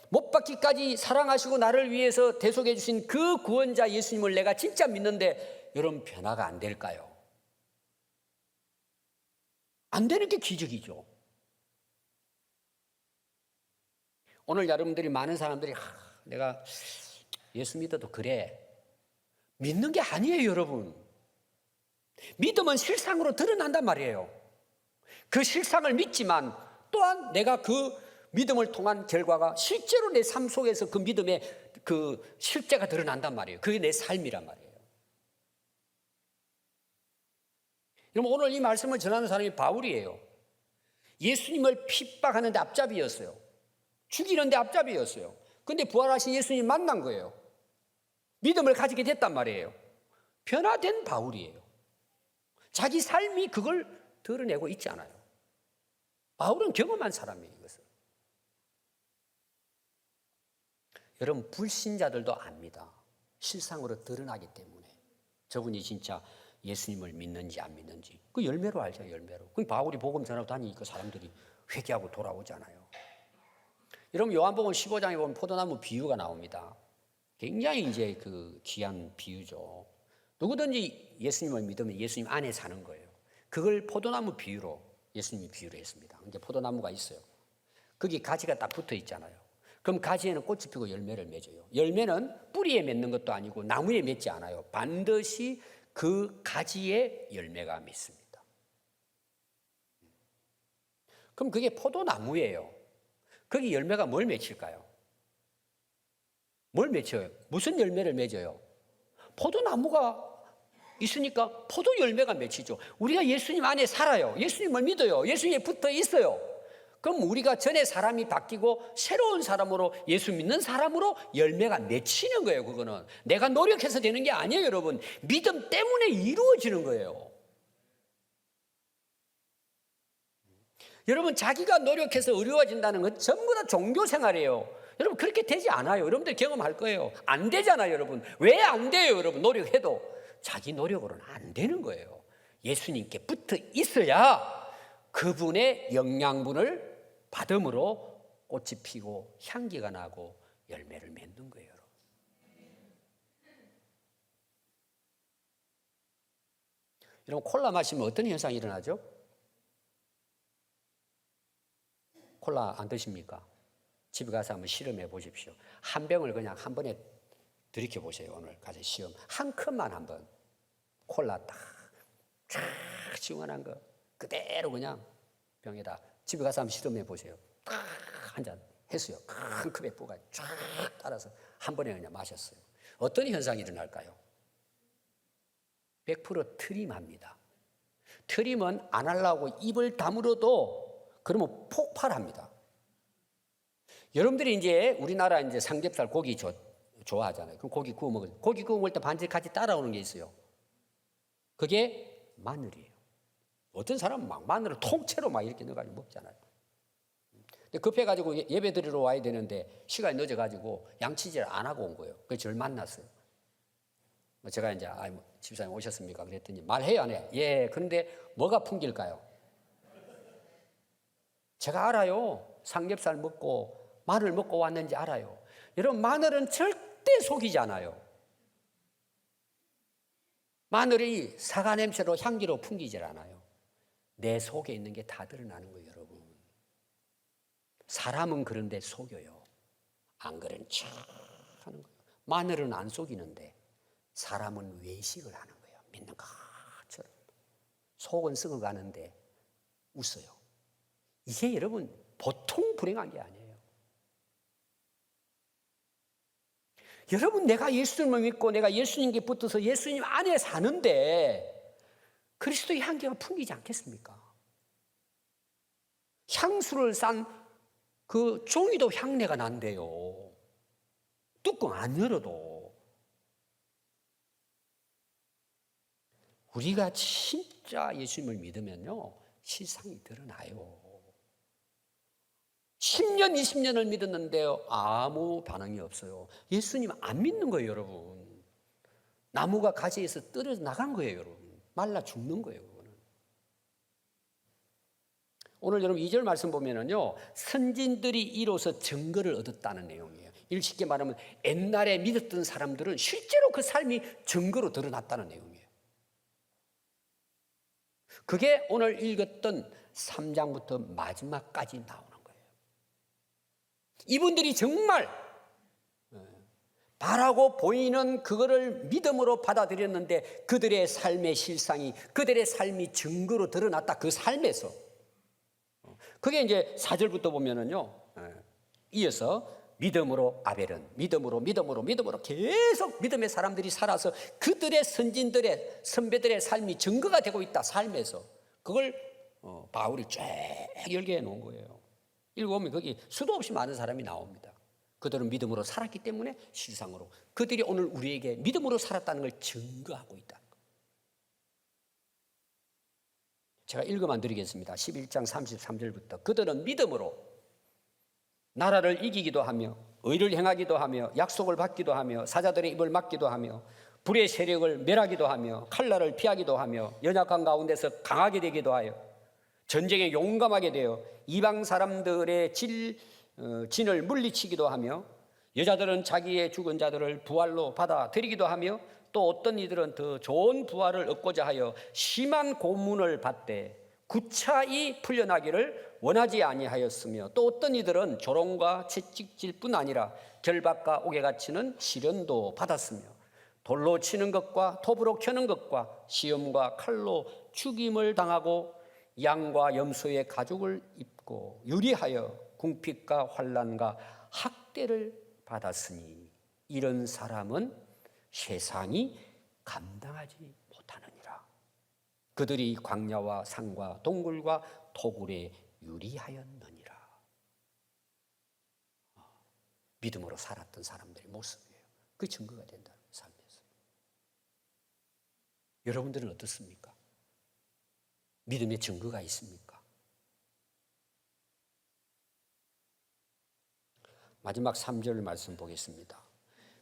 못 박기까지 사랑하시고 나를 위해서 대속해 주신 그 구원자 예수님을 내가 진짜 믿는데 여러분, 변화가 안 될까요? 안 되는 게 기적이죠. 오늘 여러분들이, 많은 사람들이 내가 예수 믿어도 그래, 믿는 게 아니에요, 여러분. 믿음은 실상으로 드러난단 말이에요. 그 실상을 믿지만 또한 내가 그 믿음을 통한 결과가 실제로 내 삶 속에서 그 믿음의 그 실제가 드러난단 말이에요. 그게 내 삶이란 말이에요. 여러분, 오늘 이 말씀을 전하는 사람이 바울이에요. 예수님을 핍박하는데 앞잡이였어요. 죽이는데 앞잡이였어요. 그런데 부활하신 예수님 만난 거예요. 믿음을 가지게 됐단 말이에요. 변화된 바울이에요. 자기 삶이 그걸 드러내고 있지 않아요. 바울은 경험한 사람이에요, 이것을. 여러분, 불신자들도 압니다. 실상으로 드러나기 때문에. 저분이 진짜 예수님을 믿는지 안 믿는지. 그 열매로 알죠, 열매로. 그 바울이 복음 전하고 다니니까 사람들이 회개하고 돌아오잖아요. 여러분, 요한복음 15장에 보면 포도나무 비유가 나옵니다. 굉장히 이제 그 귀한 비유죠. 누구든지 예수님을 믿으면 예수님 안에 사는 거예요. 그걸 포도나무 비유로 예수님이 비유를 했습니다. 이제 포도나무가 있어요. 거기 가지가 딱 붙어 있잖아요. 그럼 가지에는 꽃이 피고 열매를 맺어요. 열매는 뿌리에 맺는 것도 아니고 나무에 맺지 않아요. 반드시 그 가지에 열매가 맺습니다. 그럼 그게 포도나무예요. 거기 열매가 뭘 맺힐까요? 뭘 맺혀요? 무슨 열매를 맺어요? 포도나무가 있으니까 포도 열매가 맺히죠. 우리가 예수님 안에 살아요. 예수님을 믿어요. 예수님에 붙어 있어요. 그럼 우리가 전에 사람이 바뀌고 새로운 사람으로, 예수 믿는 사람으로 열매가 맺히는 거예요. 그거는 내가 노력해서 되는 게 아니에요, 여러분. 믿음 때문에 이루어지는 거예요. 여러분, 자기가 노력해서 어려워진다는 건 전부 다 종교 생활이에요. 여러분, 그렇게 되지 않아요. 여러분들 경험할 거예요. 안 되잖아요, 여러분. 왜 안 돼요, 여러분? 노력해도 자기 노력으로는 안 되는 거예요. 예수님께 붙어 있어야 그분의 영양분을 받음으로 꽃이 피고 향기가 나고 열매를 맺는 거예요, 여러분. 여러분, 콜라 마시면 어떤 현상이 일어나죠? 콜라 안 드십니까? 집에 가서 한번 실험해 보십시오. 한 병을 그냥 한 번에 들이켜 보세요. 오늘 가서 시험 한 컵만 한번 콜라 딱 시원한 거 그대로 그냥 병에다 집에 가서 한번 실험해 보세요. 한 잔 했어요. 큰 컵에 부어가 쫙 따라서 한 번에 그냥 마셨어요. 어떤 현상이 일어날까요? 100% 트림합니다. 트림은 안 하려고 입을 다물어도 그러면 폭발합니다. 여러분들이 이제 우리나라 이제 삼겹살 고기 좋아하잖아요. 그럼 고기 구워 먹을 때 반드시 같이 따라오는 게 있어요. 그게 마늘이에요. 어떤 사람은 막 마늘을 통째로 막 이렇게 넣어가지고 먹잖아요. 근데 급해가지고 예배 드리러 와야 되는데 시간이 늦어가지고 양치질 안 하고 온 거예요. 그래서 저를 만났어요. 제가 이제 집사님 오셨습니까? 그랬더니 말해요, 안 해요? 예. 그런데 뭐가 풍길까요? 제가 알아요. 삼겹살 먹고 마늘 먹고 왔는지 알아요. 여러분, 마늘은 절대 속이지 않아요. 마늘이 사과 냄새로 향기로 풍기질 않아요. 내 속에 있는 게 다 드러나는 거예요, 여러분. 사람은 그런데 속여요. 안 그런 척 하는 거예요. 마늘은 안 속이는데 사람은 외식을 하는 거예요. 믿는 것처럼. 속은 썩어가는데 웃어요. 이게 여러분 보통 불행한 게 아니에요. 여러분, 내가 예수님을 믿고 내가 예수님께 붙어서 예수님 안에 사는데 그리스도의 향기가 풍기지 않겠습니까? 향수를 싼 그 종이도 향내가 난대요. 뚜껑 안 열어도. 우리가 진짜 예수님을 믿으면요, 실상이 드러나요. 10년, 20년을 믿었는데요, 아무 반응이 없어요. 예수님 안 믿는 거예요, 여러분. 나무가 가지에서 떨어져 나간 거예요, 여러분. 말라 죽는 거예요, 그거는. 오늘 여러분 2절 말씀 보면은요, 선진들이 이로써 증거를 얻었다는 내용이에요. 이를 쉽게 말하면 옛날에 믿었던 사람들은 실제로 그 삶이 증거로 드러났다는 내용이에요. 그게 오늘 읽었던 3장부터 마지막까지 나오는 거예요. 이분들이 정말 바라고 보이는 그거를 믿음으로 받아들였는데 그들의 삶의 실상이, 그들의 삶이 증거로 드러났다. 그 삶에서. 그게 이제 4절부터 보면은요, 이어서 믿음으로 아벨은 믿음으로 계속 믿음의 사람들이 살아서 그들의 선진들의 선배들의 삶이 증거가 되고 있다. 삶에서. 그걸 바울이 쫙 열게 해놓은 거예요. 읽어보면 거기 수도 없이 많은 사람이 나옵니다. 그들은 믿음으로 살았기 때문에 실상으로 그들이 오늘 우리에게 믿음으로 살았다는 걸 증거하고 있다. 제가 읽어만 드리겠습니다. 11장 33절부터 그들은 믿음으로 나라를 이기기도 하며 의를 행하기도 하며 약속을 받기도 하며 사자들의 입을 막기도 하며 불의 세력을 멸하기도 하며 칼날을 피하기도 하며 연약한 가운데서 강하게 되기도 하여 전쟁에 용감하게 되어 이방 사람들의 진을 물리치기도 하며 여자들은 자기의 죽은 자들을 부활로 받아들이기도 하며 또 어떤 이들은 더 좋은 부활을 얻고자 하여 심한 고문을 받되 구차히 풀려나기를 원하지 아니하였으며 또 어떤 이들은 조롱과 채찍질뿐 아니라 결박과 옥에 갇히는 시련도 받았으며 돌로 치는 것과 톱으로 켜는 것과 시험과 칼로 죽임을 당하고 양과 염소의 가죽을 입고 유리하여 궁핍과 환난과 학대를 받았으니 이런 사람은 세상이 감당하지 못하느니라. 그들이 광야와 산과 동굴과 토굴에 유리하였느니라. 믿음으로 살았던 사람들의 모습이에요. 그 증거가 된다는 삶에서. 여러분들은 어떻습니까? 믿음의 증거가 있습니까? 마지막 3절 말씀 보겠습니다.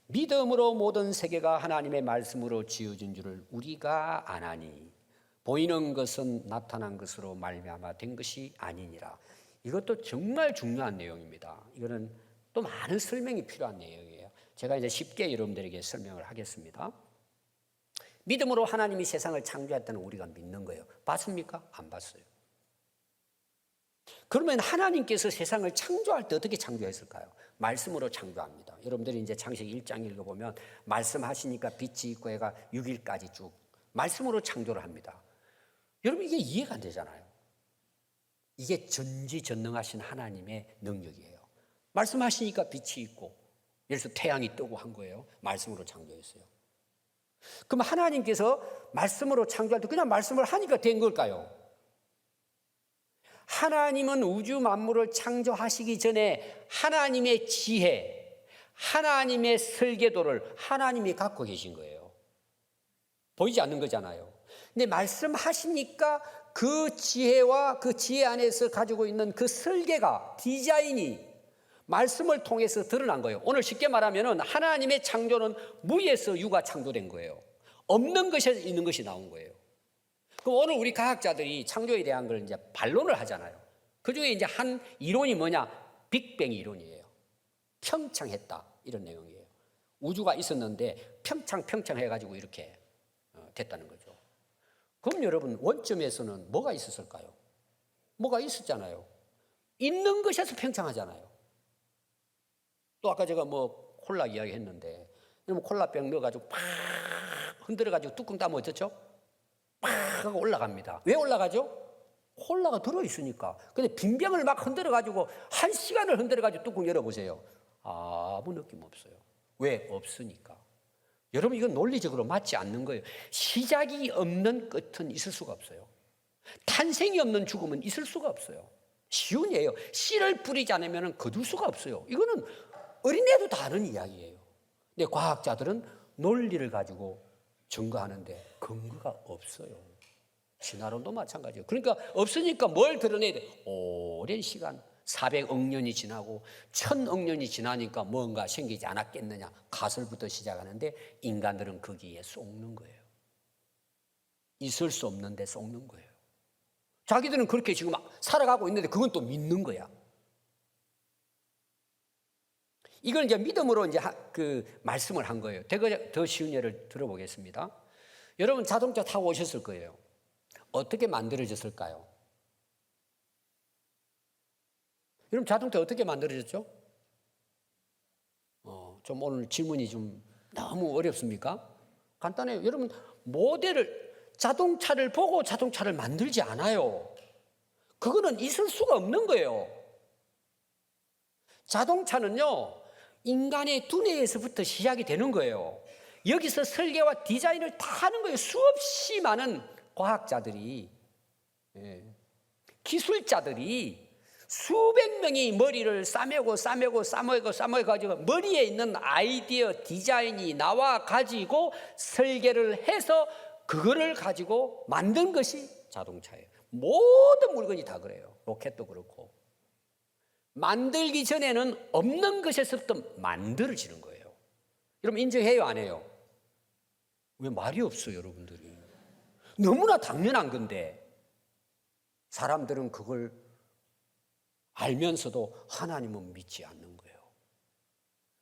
믿음으로 모든 세계가 하나님의 말씀으로 지어진 줄을 우리가 아나니 보이는 것은 나타난 것으로 말미암아 된 것이 아니니라. 이것도 정말 중요한 내용입니다. 이거는 또 많은 설명이 필요한 내용이에요. 제가 이제 쉽게 여러분들에게 설명을 하겠습니다. 믿음으로 하나님이 세상을 창조했다는 우리가 믿는 거예요. 봤습니까? 안 봤어요. 그러면 하나님께서 세상을 창조할 때 어떻게 창조했을까요? 말씀으로 창조합니다. 여러분들이 이제 창세기 1장 읽어보면 말씀하시니까 빛이 있고 해가 6일까지 쭉 말씀으로 창조를 합니다. 여러분 이게 이해가 안 되잖아요. 이게 전지전능하신 하나님의 능력이에요. 말씀하시니까 빛이 있고 예를 들어서 태양이 뜨고 한 거예요. 말씀으로 창조했어요. 그럼 하나님께서 말씀으로 창조할 때 그냥 말씀을 하니까 된 걸까요? 하나님은 우주 만물을 창조하시기 전에 하나님의 지혜, 하나님의 설계도를 하나님이 갖고 계신 거예요. 보이지 않는 거잖아요. 근데 말씀하시니까 그 지혜와 그 지혜 안에서 가지고 있는 그 설계가, 디자인이 말씀을 통해서 드러난 거예요. 오늘 쉽게 말하면 하나님의 창조는 무에서 유가 창조된 거예요. 없는 것에서 있는 것이 나온 거예요. 그럼 오늘 우리 과학자들이 창조에 대한 걸 이제 반론을 하잖아요. 그 중에 이제 한 이론이 뭐냐? 빅뱅 이론이에요. 평창했다. 이런 내용이에요. 우주가 있었는데 평창 해가지고 이렇게 됐다는 거죠. 그럼 여러분 원점에서는 뭐가 있었을까요? 뭐가 있었잖아요. 있는 것에서 평창하잖아요. 또 아까 제가 뭐 콜라 이야기 했는데 여러분 콜라병 넣어가지고 팍 흔들어가지고 뚜껑 따면 어쩌죠? 팍 하고 올라갑니다. 왜 올라가죠? 콜라가 들어있으니까. 근데 빈 병을 막 흔들어가지고 1시간을 흔들어가지고 뚜껑 열어보세요. 아무 느낌 없어요. 왜? 없으니까. 여러분 이건 논리적으로 맞지 않는 거예요. 시작이 없는 끝은 있을 수가 없어요. 탄생이 없는 죽음은 있을 수가 없어요. 쉬운 예예요. 씨를 뿌리지 않으면 거둘 수가 없어요. 이거는 어린애도 다 아는 이야기예요. 근데 과학자들은 논리를 가지고 증거하는데 근거가 없어요. 진화론도 마찬가지예요. 그러니까 없으니까 뭘 드러내야 돼? 오랜 시간 400억 년이 지나고 1000억 년이 지나니까 뭔가 생기지 않았겠느냐. 가설부터 시작하는데 인간들은 거기에 쏙는 거예요. 있을 수 없는데 쏙는 거예요. 자기들은 그렇게 지금 살아가고 있는데 그건 또 믿는 거야. 이걸 이제 믿음으로 이제 그 말씀을 한 거예요. 더 쉬운 예를 들어보겠습니다. 여러분 자동차 타고 오셨을 거예요. 어떻게 만들어졌을까요? 여러분 자동차 어떻게 만들어졌죠? 좀 오늘 질문이 좀 너무 어렵습니까? 간단해요. 여러분 자동차를 보고 자동차를 만들지 않아요. 그거는 있을 수가 없는 거예요. 자동차는요, 인간의 두뇌에서부터 시작이 되는 거예요. 여기서 설계와 디자인을 다 하는 거예요. 수없이 많은 과학자들이, 기술자들이 수백 명이 머리를 싸매고 가지고 머리에 있는 아이디어, 디자인이 나와 가지고 설계를 해서 그거를 가지고 만든 것이 자동차예요. 모든 물건이 다 그래요. 로켓도 그렇고. 만들기 전에는 없는 것에서부터 만들어지는 거예요. 여러분 인정해요, 안 해요? 왜 말이 없어요, 여러분들이? 너무나 당연한 건데 사람들은 그걸 알면서도 하나님은 믿지 않는 거예요.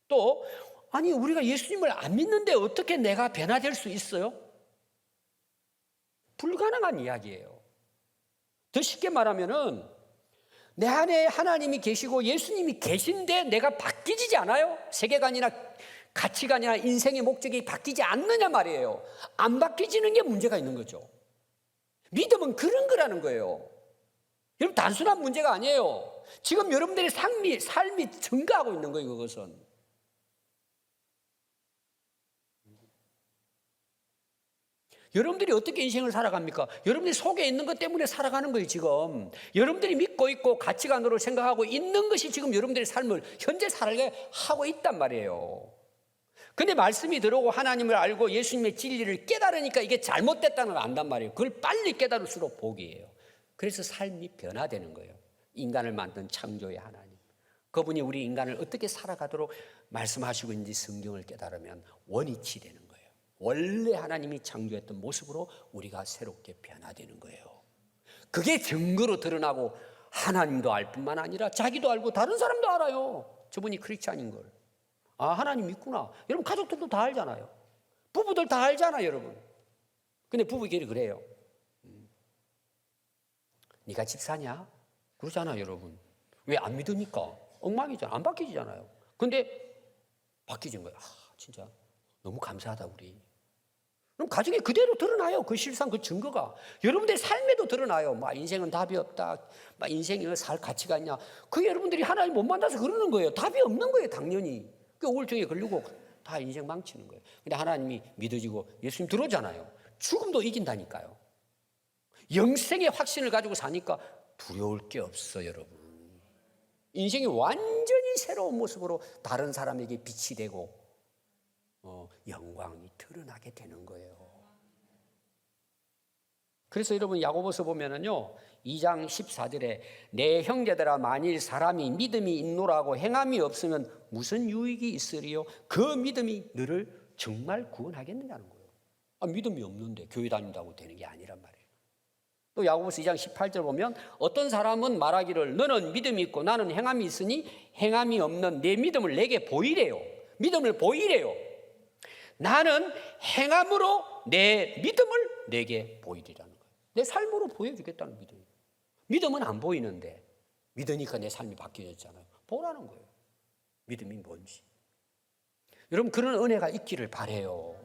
또 아니 우리가 예수님을 안 믿는데 어떻게 내가 변화될 수 있어요? 불가능한 이야기예요. 더 쉽게 말하면은 내 안에 하나님이 계시고 예수님이 계신데 내가 바뀌지 않아요? 세계관이나 가치관이나 인생의 목적이 바뀌지 않느냐 말이에요. 안 바뀌지는 게 문제가 있는 거죠. 믿음은 그런 거라는 거예요. 여러분 단순한 문제가 아니에요. 지금 여러분들의 삶이 증가하고 있는 거예요. 그것은. 여러분들이 어떻게 인생을 살아갑니까? 여러분들이 속에 있는 것 때문에 살아가는 거예요. 지금 여러분들이 믿고 있고 가치관으로 생각하고 있는 것이 지금 여러분들의 삶을 현재 살게 하고 있단 말이에요. 근데 말씀이 들어오고 하나님을 알고 예수님의 진리를 깨달으니까 이게 잘못됐다는 걸 안단 말이에요. 그걸 빨리 깨달을수록 복이에요. 그래서 삶이 변화되는 거예요. 인간을 만든 창조의 하나님, 그분이 우리 인간을 어떻게 살아가도록 말씀하시고 있는지 성경을 깨달으면 원위치 되는 거예요. 원래 하나님이 창조했던 모습으로 우리가 새롭게 변화되는 거예요. 그게 증거로 드러나고 하나님도 알 뿐만 아니라 자기도 알고 다른 사람도 알아요. 저분이 크리스찬인 걸. 아, 하나님 믿구나. 여러분 가족들도 다 알잖아요. 부부들 다 알잖아요, 여러분. 근데 부부끼리 그래요. 네가 집 사냐? 그러잖아요, 여러분. 왜 안 믿으니까? 엉망이잖아. 안 바뀌잖아요. 근데 바뀌진 거예요. 아, 진짜 너무 감사하다 우리. 그럼 가정에 그대로 드러나요. 그 실상 그 증거가. 여러분들의 삶에도 드러나요. 막 인생은 답이 없다. 막 인생이 살 가치가 있냐. 그 여러분들이 하나님 못 만나서 그러는 거예요. 답이 없는 거예요, 당연히. 그 우울증에 걸리고 다 인생 망치는 거예요. 근데 하나님이 믿어지고 예수님 들어오잖아요. 죽음도 이긴다니까요. 영생의 확신을 가지고 사니까 두려울 게 없어, 여러분. 인생이 완전히 새로운 모습으로 다른 사람에게 빛이 되고 영광이 드러나게 되는 거예요. 그래서 여러분 야고보서 보면은요 2장 14절에 내 형제들아 만일 사람이 믿음이 있노라고 행함이 없으면 무슨 유익이 있으리요? 그 믿음이 너를 정말 구원하겠느냐는 거예요. 믿음이 없는데 교회 다닌다고 되는 게 아니란 말이에요. 또 야고보서 2장 18절 보면 어떤 사람은 말하기를 너는 믿음이 있고 나는 행함이 있으니 행함이 없는 내 믿음을 내게 보이래요. 믿음을 보이래요. 나는 행함으로 내 믿음을 내게 보이리라는 거예요. 내 삶으로 보여주겠다는 믿음이에요. 믿음은 안 보이는데 믿으니까 내 삶이 바뀌어졌잖아요. 보라는 거예요. 믿음이 뭔지. 여러분 그런 은혜가 있기를 바라요.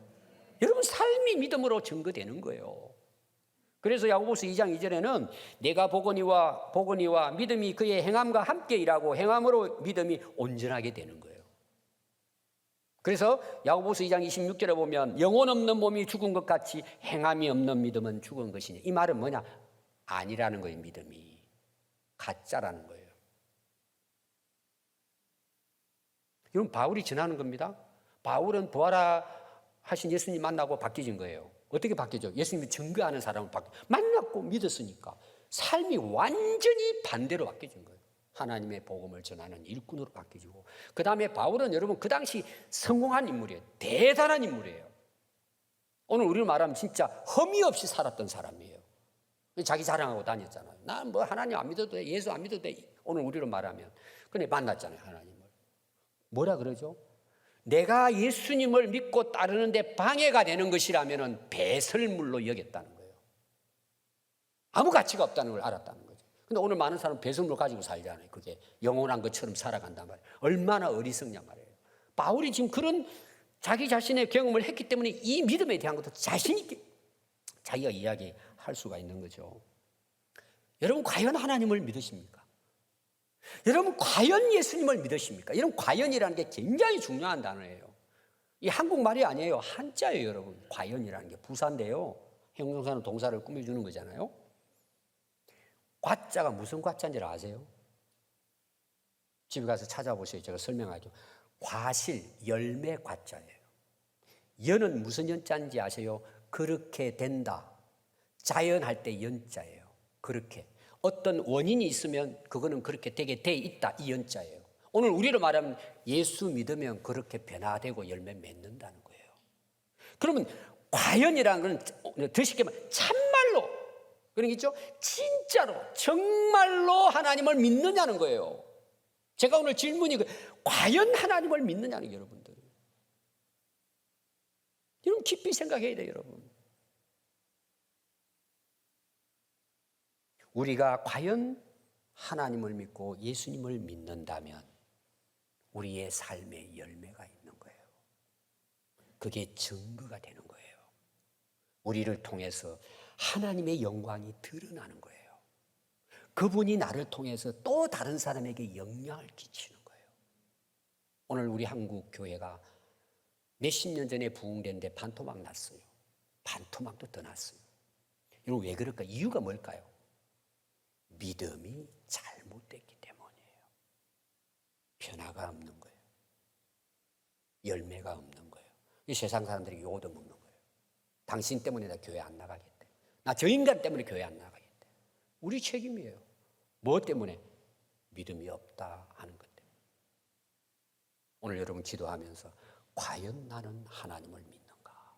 여러분 삶이 믿음으로 증거되는 거예요. 그래서 야고보서 2장 2절에는 내가 보거니와 믿음이 그의 행함과 함께 일하고 행함으로 믿음이 온전하게 되는 거예요. 그래서 야고보서 2장 26절에 보면 영혼 없는 몸이 죽은 것 같이 행함이 없는 믿음은 죽은 것이니 이 말은 뭐냐? 아니라는 거예요. 믿음이 가짜라는 거예요. 이건 바울이 전하는 겁니다. 바울은 부활하신 예수님 만나고 바뀌어진 거예요. 어떻게 바뀌죠? 예수님이 증거하는 사람을 만났고 믿었으니까 삶이 완전히 반대로 바뀌어진 거예요. 하나님의 복음을 전하는 일꾼으로 바뀌어지고 그 다음에 바울은 여러분 그 당시 성공한 인물이에요. 대단한 인물이에요. 오늘 우리로 말하면 진짜 흠이 없이 살았던 사람이에요. 자기 자랑하고 다녔잖아요. 난 뭐 하나님 안 믿어도 돼. 예수 안 믿어도 돼. 오늘 우리로 말하면. 근데 만났잖아요. 하나님을. 뭐라 그러죠? 내가 예수님을 믿고 따르는데 방해가 되는 것이라면 배설물로 여겼다는 거예요. 아무 가치가 없다는 걸 알았다는 거예요. 근데 오늘 많은 사람은 배설물 가지고 살잖아요. 그게 영원한 것처럼 살아간단 말이에요. 얼마나 어리석냐 말이에요. 바울이 지금 그런 자기 자신의 경험을 했기 때문에 이 믿음에 대한 것도 자신 있게 자기가 이야기할 수가 있는 거죠. 여러분 과연 하나님을 믿으십니까? 여러분 과연 예수님을 믿으십니까? 여러분 과연이라는 게 굉장히 중요한 단어예요. 이 한국말이 아니에요. 한자예요, 여러분. 과연이라는 게 부사인데요. 형용사는 동사를 꾸며주는 거잖아요. 과자가 무슨 과자인지를 아세요? 집에 가서 찾아보세요. 제가 설명하죠. 과실, 열매 과자예요. 연은 무슨 연자인지 아세요? 그렇게 된다. 자연할 때 연자예요. 그렇게. 어떤 원인이 있으면 그거는 그렇게 되게 돼 있다. 이 연자예요. 오늘 우리로 말하면 예수 믿으면 그렇게 변화되고 열매 맺는다는 거예요. 그러면 과연이라는 건 더 쉽게 말하면 참말로 그런 게 있죠? 진짜로 정말로 하나님을 믿느냐는 거예요. 제가 오늘 질문이 과연 하나님을 믿느냐는 여러분들. 여러분 깊이 생각해야 돼요, 여러분. 우리가 과연 하나님을 믿고 예수님을 믿는다면 우리의 삶에 열매가 있는 거예요. 그게 증거가 되는 거예요. 우리를 통해서 하나님의 영광이 드러나는 거예요. 그분이 나를 통해서 또 다른 사람에게 영향을 끼치는 거예요. 오늘 우리 한국 교회가 몇십 년 전에 부흥됐는데 반토막 났어요. 반토막도 더 났어요. 여러분 왜 그럴까? 이유가 뭘까요? 믿음이 잘못됐기 때문이에요. 변화가 없는 거예요. 열매가 없는 거예요. 이 세상 사람들이 욕도 먹는 거예요. 당신 때문에 나 교회 안 나가겠대. 나 저 인간 때문에 교회 안 나가겠대. 우리 책임이에요. 뭐 때문에? 믿음이 없다 하는 것 때문에. 오늘 여러분 기도하면서 과연 나는 하나님을 믿는가?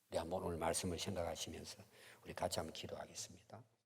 우리 한번 오늘 말씀을 생각하시면서 우리 같이 한번 기도하겠습니다.